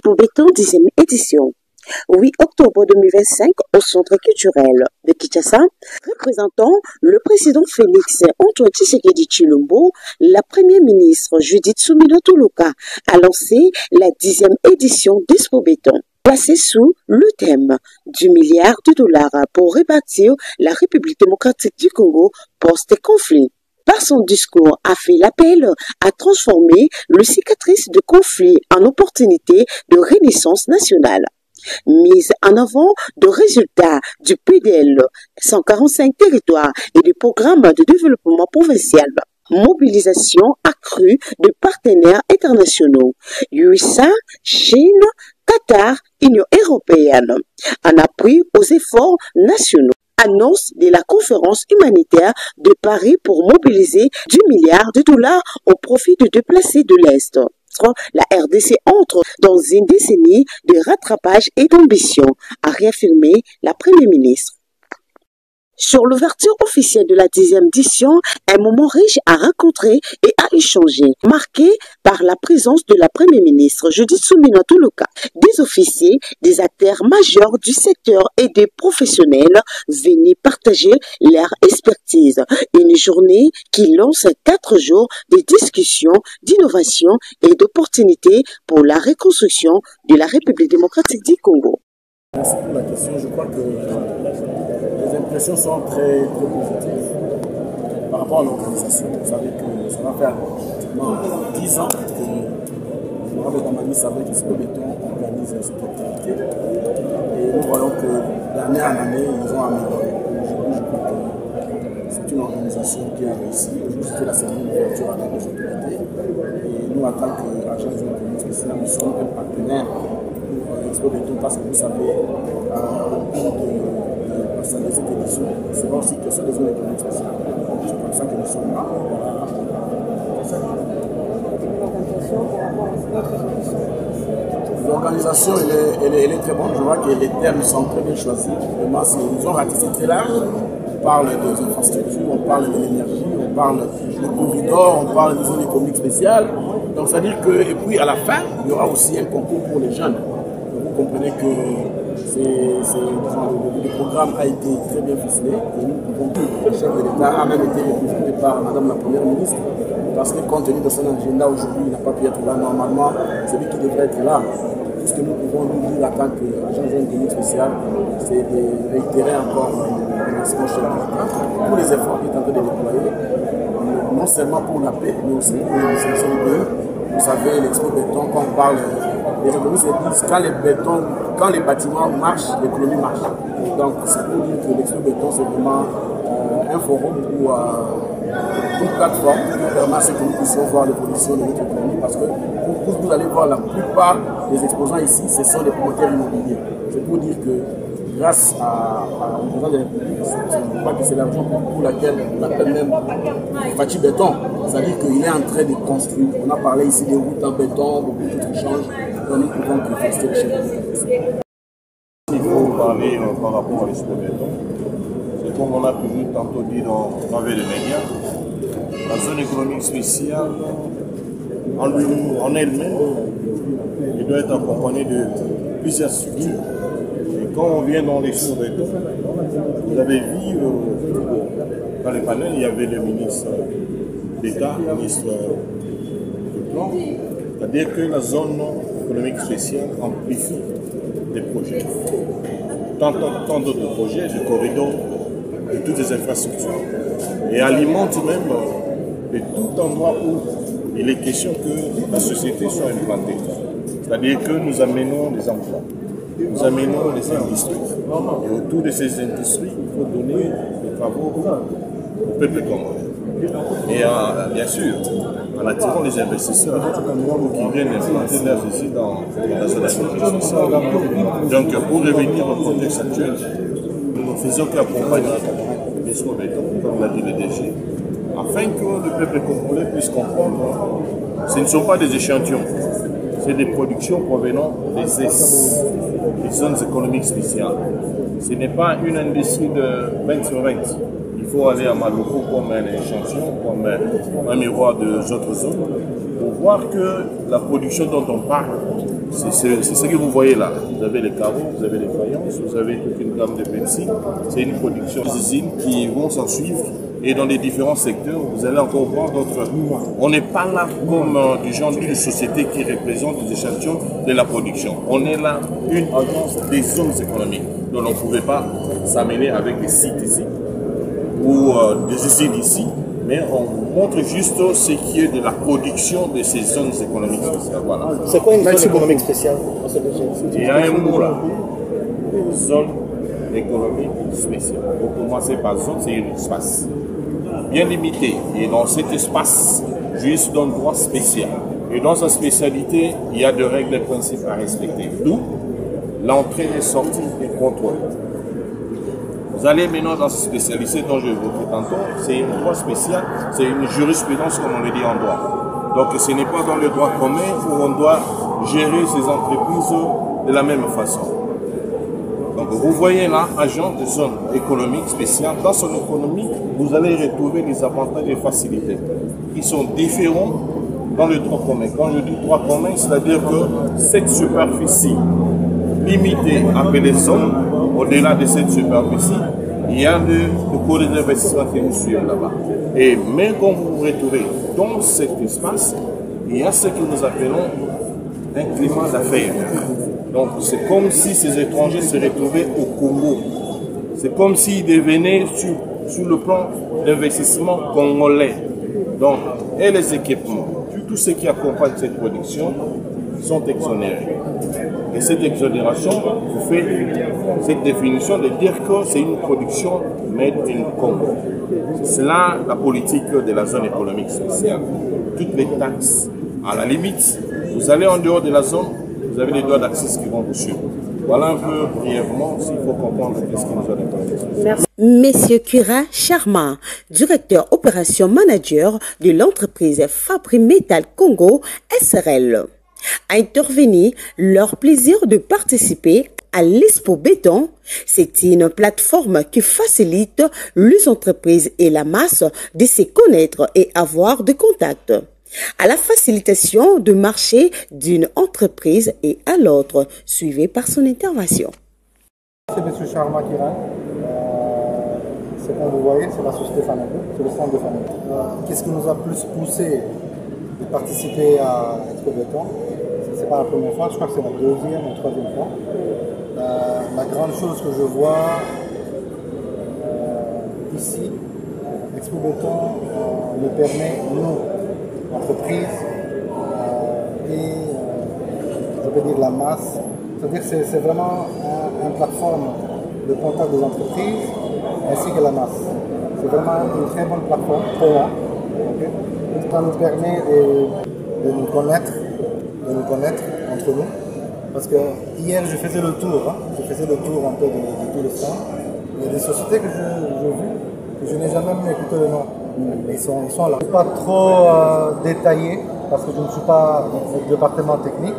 Dispo Béton 10e édition. 8 octobre 2025 au Centre culturel de Kinshasa, représentant le président Félix Antoine Tshisekedi Tshilombo, la première ministre Judith Suminwa Tuluka a lancé la 10e édition d'Expo Béton, placée sous le thème du milliard de dollars pour rebâtir la République démocratique du Congo post-conflit. Par son discours, a fait l'appel à transformer le cicatrice de conflit en opportunité de renaissance nationale. Mise en avant de résultats du PDL 145 territoires et du programme de développement provincial. Mobilisation accrue de partenaires internationaux, USA, Chine, Qatar, Union européenne, en appui aux efforts nationaux. Annonce de la conférence humanitaire de Paris pour mobiliser 10 milliards de dollars au profit de déplacés de l'Est. La RDC entre dans une décennie de rattrapage et d'ambition, a réaffirmé la Première ministre. Sur l'ouverture officielle de la 10e édition, un moment riche à rencontrer et à échanger, marqué par la présence de la Première ministre Judith Suminwa Tuluka, des officiers, des acteurs majeurs du secteur et des professionnels venus partager leur expertise. Une journée qui lance 4 jours de discussions, d'innovation et d'opportunités pour la reconstruction de la République démocratique du Congo. Merci pour la question. Je crois que les impressions sont très positives par rapport à l'organisation. Vous savez que ça va faire pratiquement 10 ans que Mohamed Amani savait que Expo Béton organise cette activité. Et nous voyons que d'année en année, ils ont amélioré. Aujourd'hui, je crois que c'est une organisation qui a réussi. Aujourd'hui, c'était la cérémonie d'ouverture avec les autorités. Et nous, en tant qu'agence économique spéciale, nous sommes un partenaire pour Expo Béton parce que vous savez, au cours de cette édition, c'est vrai aussi que c'est des zones économiques spéciales. C'est comme ça que nous sommes là. L'organisation, elle est très bonne. Je vois que les thèmes sont très bien choisis. Vraiment, ils ont ratissé très large. On parle des infrastructures, on parle de l'énergie, on parle du corridor, on parle des zones économiques spéciales. Donc, c'est-à-dire que, et puis à la fin, il y aura aussi un concours pour les jeunes. Donc, vous comprenez que le programme a été très bien ficelé et nous pouvons plus. Le chef de l'État a même été représenté par Madame la Première ministre parce que compte tenu de son agenda aujourd'hui, il n'a pas pu être là. Normalement, c'est lui qui devrait être là. Tout ce que nous pouvons nous dire en tant qu'agence économique spéciale, c'est de réitérer encore le remerciement chef de l'État pour les efforts qu'il est en train de déployer, non seulement pour la paix, mais aussi pour l'administration du pays. Vous savez, l'Expo Béton, quand on parle, les économistes disent quand les bâtiments marchent, l'économie marche. Donc, c'est pour dire que l'Expo Béton, c'est vraiment un forum ou une plateforme qui permet à ce que nous puissions voir l'évolution de notre économie. Parce que vous allez voir, la plupart des exposants ici, ce sont des promoteurs immobiliers. C'est pour dire que grâce au président de la République, je crois que c'est l'argent pour laquelle on appelle même Fachi Béton. C'est-à-dire qu'il est en train de construire. On a parlé ici des routes en béton, beaucoup de choses changent. Donc nous pouvons que rester le chef de l'État. Il faut parler par rapport à l'Expo Béton. C'est comme on a toujours tantôt dit dans les médias. La zone économique spéciale, en elle-même, il doit être accompagné de plusieurs structures. Et quand on vient dans l'Expo Béton, vous avez vu dans les panels, il y avait le ministre d'État, le ministre du Plan. C'est-à-dire que la zone économique spéciale amplifie des projets. Tant d'autres projets, de corridors, de toutes les infrastructures. Et alimente même de tout endroit où il est question que la société soit implantée. C'est-à-dire que nous amenons des emplois, nous amenons des industries. Et autour de ces industries, il faut donner des travaux au peuple congolais. Et bien sûr, en attirant les investisseurs qui viennent implanter leurs ici dans la zone économique spéciale. Donc, pour revenir au contexte actuel, nous ne faisons qu'accompagner l'Expo Béton, comme l'a dit le DG, afin que le peuple congolais puisse comprendre que ce ne sont pas des échantillons, c'est des productions provenant des ZES, des zones économiques spéciales. Ce n'est pas une industrie de 20 sur 20. Il faut aller à Maloko comme un échantillon, comme un miroir des autres zones, pour voir que la production dont on parle C'est ce que vous voyez là. Vous avez les carreaux, vous avez les faïences, vous avez toute une gamme de Pepsi. C'est une production d'usines qui vont s'en suivre. Et dans les différents secteurs, vous allez encore voir d'autres. On n'est pas là comme du genre d'une société qui représente des échantillons de la production. On est là une agence des zones économiques. Donc on ne pouvait pas s'amener avec des sites ici ou des usines ici. Mais on vous montre juste ce qui est de la production de ces zones économiques spéciales. Voilà. C'est quoi une zone économique spéciale? Il y a un mot là. Zone économique spéciale. Pour commencer par zone, c'est un espace bien limité. Et dans cet espace, juste d'un droit spécial. Et dans sa spécialité, il y a des règles et principes à respecter. D'où l'entrée et sortie et contrôle. Vous allez maintenant dans cette spécialité dont je évoquais tantôt, c'est un droit spécial, c'est une jurisprudence comme on le dit en droit. Donc ce n'est pas dans le droit commun où on doit gérer ces entreprises de la même façon. Donc vous voyez là, agent de zone économique spéciale. Dans son économie, vous allez retrouver les avantages et facilités qui sont différents dans le droit commun. Quand je dis droit commun, c'est-à-dire que cette superficie limitée appelée zone, au-delà de cette superficie, il y a le cours d'investissement qui nous suit là-bas. Et même quand vous vous retrouvez dans cet espace, il y a ce que nous appelons un climat d'affaires. Donc c'est comme si ces étrangers se retrouvaient au Congo. C'est comme s'ils devenaient sur le plan d'investissement congolais. Donc, et les équipements, tout ce qui accompagne cette production sont exonérés. Et cette exonération vous fait cette définition de dire que c'est une production made in Congo. C'est là la politique de la zone économique spéciale. Toutes les taxes, à la limite, vous allez en dehors de la zone, vous avez les droits d'accès qui vont vous suivre. Voilà un peu brièvement s'il faut comprendre ce qui nous a déposé. Monsieur Kura Sharma, directeur opération manager de l'entreprise Fabri Metal Congo SRL, a intervenu leur plaisir de participer à l'Expo Béton. C'est une plateforme qui facilite les entreprises et la masse de se connaître et avoir des contacts à la facilitation de marché d'une entreprise et à l'autre, suivi par son intervention. C'est M. Sharma Kiran. C'est comme vous voyez, c'est la société Faneco, c'est le centre de Faneco. Qu'est-ce qui nous a plus poussé de participer à Expo Béton? C'est pas la première fois, je crois que c'est la deuxième ou troisième fois. La grande chose que je vois ici, Expo Béton nous permet, nous, entreprises et je peux dire la masse, c'est-à-dire que c'est vraiment une plateforme de contact des entreprises ainsi que la masse. C'est vraiment une très bonne plateforme pour moi. Okay? Ça nous permet de nous connaître entre nous. Parce que hier je faisais le tour, je faisais le tour un peu de tout le centre. Il y a des sociétés que j'ai vues, que je n'ai jamais même écouté le nom. Mais ils sont là. Je ne suis pas trop détaillé parce que je ne suis pas dans le département technique.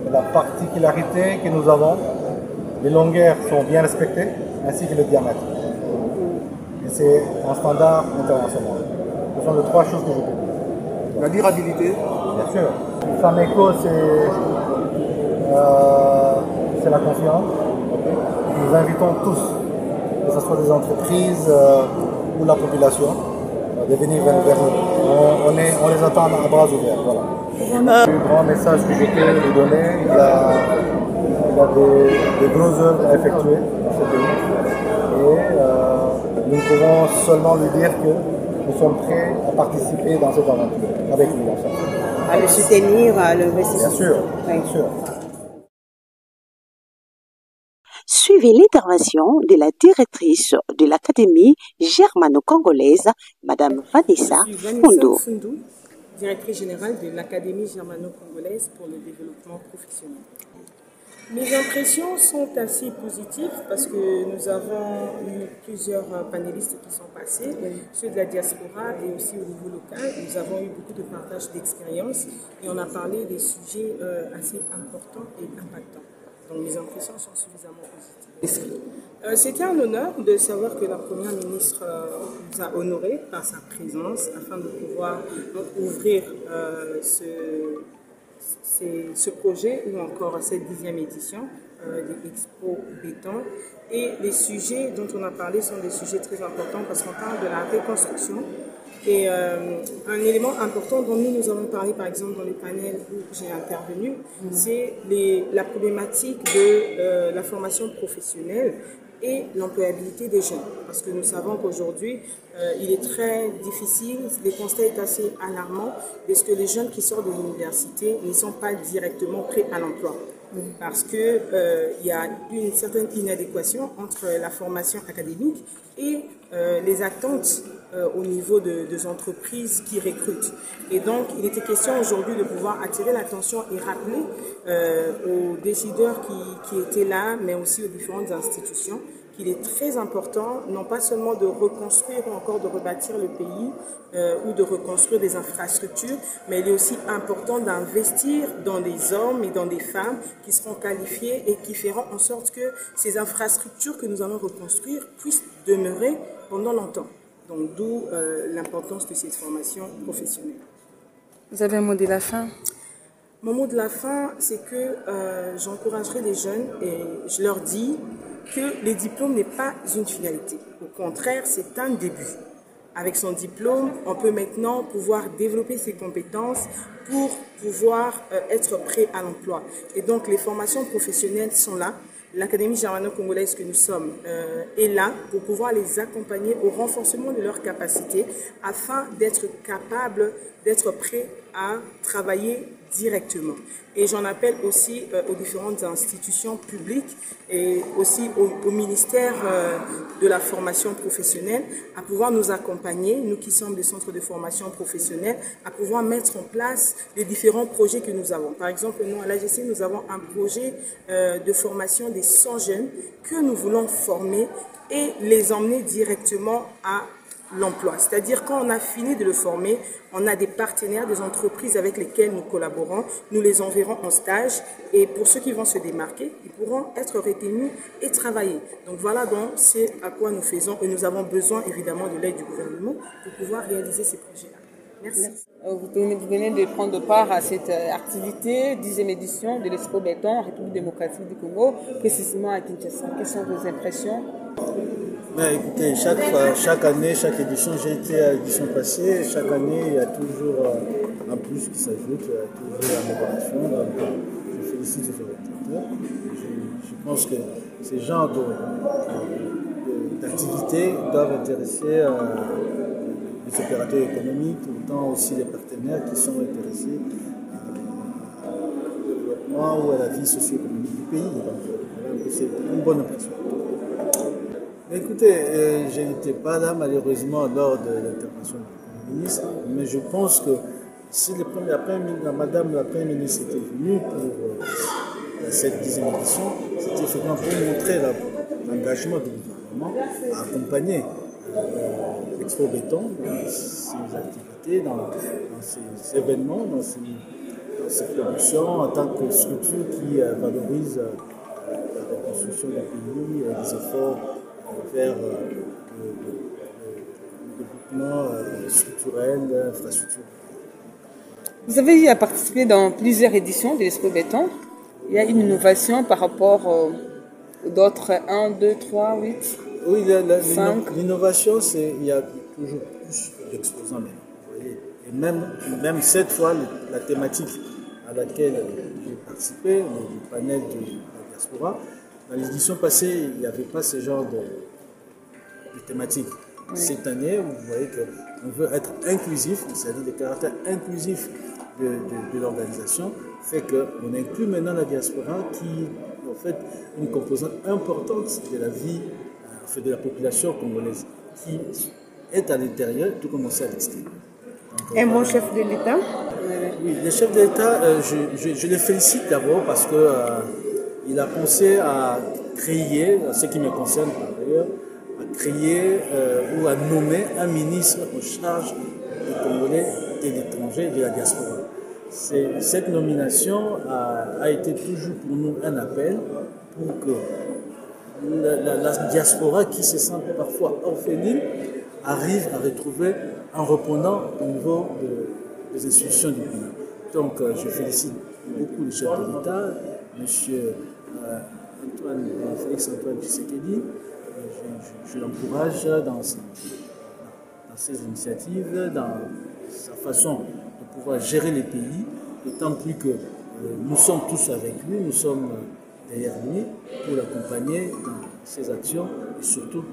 Mais la particularité que nous avons, les longueurs sont bien respectées ainsi que le diamètre. Et c'est un standard international. Ce sont les trois choses que je peux dire. La durabilité. Bien sûr. Fameco, c'est la confiance. Nous invitons tous, que ce soit des entreprises ou la population, de venir vers nous. On les attend à bras ouverts. Voilà. Le grand message que je peux lui donner, il y a des grosses œuvres à effectuer dans ce pays. Et nous pouvons seulement lui dire que nous sommes prêts à participer dans cette aventure avec lui. À le soutenir, à l'investissement. Bien sûr, bien sûr. Suivez l'intervention de la directrice de l'Académie germano-congolaise, Madame Vanessa Fondo. Directrice générale de l'Académie germano-congolaise pour le développement professionnel. Mes impressions sont assez positives parce que nous avons eu plusieurs panélistes qui sont passés, ceux de la diaspora et aussi au niveau local. Nous avons eu beaucoup de partage d'expériences et on a parlé des sujets assez importants et impactants. Donc mes impressions sont suffisamment positives. C'était un honneur de savoir que la Première ministre nous a honorés par sa présence afin de pouvoir ouvrir ce projet ou encore cette 10e édition de Expo Béton. Et les sujets dont on a parlé sont des sujets très importants parce qu'on parle de la reconstruction. Et un élément important dont nous avons parlé, par exemple, dans le panel où j'ai intervenu, c'est la problématique de la formation professionnelle et l'employabilité des jeunes. Parce que nous savons qu'aujourd'hui, il est très difficile, le constat est assez alarmant, parce que les jeunes qui sortent de l'université ne sont pas directement prêts à l'emploi. Parce qu'il y a une certaine inadéquation entre la formation académique et les attentes au niveau des entreprises qui recrutent. Et donc, il était question aujourd'hui de pouvoir attirer l'attention et rappeler aux décideurs qui étaient là, mais aussi aux différentes institutions, qu'il est très important, non pas seulement de reconstruire ou encore de rebâtir le pays ou de reconstruire des infrastructures, mais il est aussi important d'investir dans des hommes et dans des femmes qui seront qualifiés et qui feront en sorte que ces infrastructures que nous allons reconstruire puissent demeurer pendant longtemps. Donc d'où l'importance de cette formation professionnelle. Vous avez un mot de la fin? Mon mot de la fin, c'est que j'encouragerai les jeunes et je leur dis que les diplômes n'est pas une finalité. Au contraire, c'est un début. Avec son diplôme, on peut maintenant pouvoir développer ses compétences pour pouvoir être prêt à l'emploi. Et donc, les formations professionnelles sont là. L'Académie germano-congolaise que nous sommes est là pour pouvoir les accompagner au renforcement de leurs capacités afin d'être capables, d'être prêts à travailler directement. Et j'en appelle aussi aux différentes institutions publiques et aussi au ministère de la formation professionnelle à pouvoir nous accompagner, nous qui sommes des centres de formation professionnelle, à pouvoir mettre en place les différents projets que nous avons. Par exemple, nous à l'AGC, nous avons un projet de formation des 100 jeunes que nous voulons former et les emmener directement à l'emploi. C'est-à-dire quand on a fini de le former, on a des partenaires, des entreprises avec lesquelles nous collaborons, nous les enverrons en stage et pour ceux qui vont se démarquer, ils pourront être retenus et travailler. Donc voilà, donc c'est à quoi nous faisons et nous avons besoin évidemment de l'aide du gouvernement pour pouvoir réaliser ces projets-là. Merci. Vous venez de prendre part à cette activité, 10e édition de l'Expo Béton, République démocratique du Congo, précisément à Kinshasa. Quelles sont vos impressions? Ben, écoutez, chaque année, chaque édition, j'ai été à l'édition passée, chaque année, il y a toujours un plus qui s'ajoute, il y a toujours une amélioration. Donc, je félicite ce directeur. Je pense que ces genres d'activités doivent intéresser les opérateurs économiques, autant aussi les partenaires qui sont intéressés au développement ou à la vie socio-économique du pays. Donc, c'est une bonne impression. Écoutez, je n'étais pas là malheureusement lors de l'intervention du Premier ministre, mais je pense que si Madame la Première ministre était venue pour cette 10e édition, c'était effectivement pour montrer l'engagement du gouvernement à accompagner l'Expo Béton dans ses activités, dans ces événements, dans ces productions en tant que structure qui valorise la reconstruction du pays, les efforts vers le développement structurel, infrastructure. Vous avez eu à participer dans plusieurs éditions de l'Expo Béton. Il y a une innovation par rapport aux d'autres 1, 2, 3, 8, oui, 5. L'innovation, c'est il y a toujours plus d'exposants maintenant. Et même cette fois, la thématique à laquelle j'ai participé, le panel de la diaspora, dans l'édition passée, il n'y avait pas ce genre de thématique. Oui. Cette année, vous voyez qu'on veut être inclusif, c'est-à-dire le caractère inclusif de l'organisation fait qu'on inclut maintenant la diaspora qui est en fait une composante importante de la vie de la population congolaise qui est à l'intérieur tout comme aussi à l'extérieur. Un bon chef de l'État? Oui, le chef de l'État, je le félicite d'abord parce que il a pensé à créer, ce qui me concerne par ailleurs, à créer ou à nommer un ministre en charge des Congolais et de l'étranger de la diaspora. Cette nomination a été toujours pour nous un appel pour que la diaspora qui se sent parfois orpheline arrive à retrouver un répondant au niveau des institutions du pays. Donc je félicite beaucoup le chef de l'État, M. Félix Antoine Tshisekedi. Je l'encourage dans ses initiatives, dans sa façon de pouvoir gérer les pays, d'autant plus que nous sommes tous avec lui, nous sommes derrière lui pour l'accompagner dans ses actions et surtout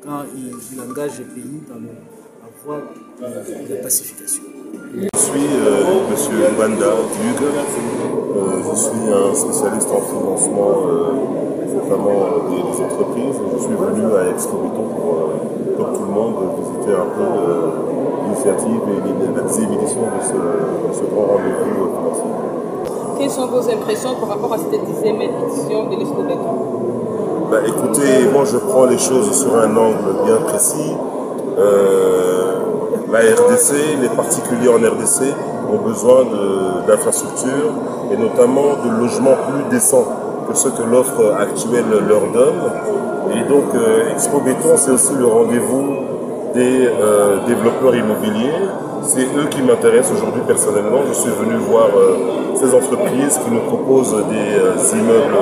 quand il engage les pays dans la voie de la pacification. Je suis M. Mbanda Hugues, je suis un spécialiste en financement, notamment des entreprises. Je suis venu à Expo Béton pour, comme tout le monde, visiter un peu l'initiative et les éditions de ce grand rendez-vous financier. Quelles sont vos impressions par rapport à cette 10e édition de l'Expo Béton? Écoutez, moi je prends les choses sur un angle bien précis. La RDC, les particuliers en RDC ont besoin d'infrastructures et notamment de logements plus décents que ce que l'offre actuelle leur donne. Et donc Expo Béton, c'est aussi le rendez-vous des développeurs immobiliers. C'est eux qui m'intéressent aujourd'hui personnellement. Je suis venu voir ces entreprises qui nous proposent des immeubles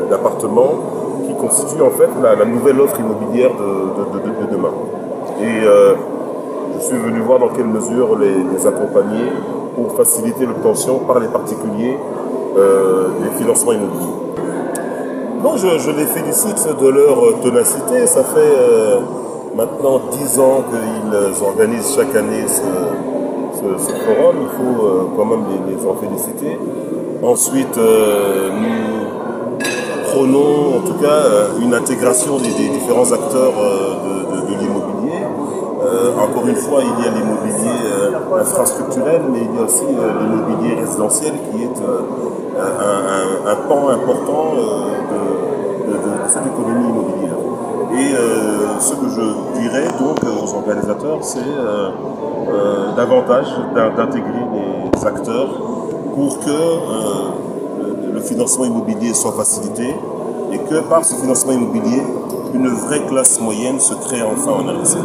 d'appartements qui constituent en fait la nouvelle offre immobilière de demain. Et je suis venu voir dans quelle mesure les accompagner pour faciliter l'obtention par les particuliers des financements immobiliers. Bon, je les félicite de leur ténacité. Ça fait maintenant 10 ans qu'ils organisent chaque année ce forum. Il faut quand même les en féliciter. Ensuite, nous prônons en tout cas une intégration des différents acteurs de l'immobilier. Encore une fois, il y a l'immobilier infrastructurel, mais il y a aussi l'immobilier résidentiel qui est un pan important de cette économie immobilière. Et ce que je dirais donc aux organisateurs, c'est davantage d'intégrer les acteurs pour que le financement immobilier soit facilité et que par ce financement immobilier, une vraie classe moyenne se crée enfin en RDC.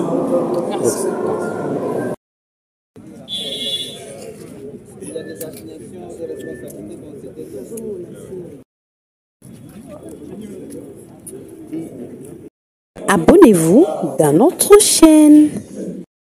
Merci. Abonnez-vous dans notre chaîne.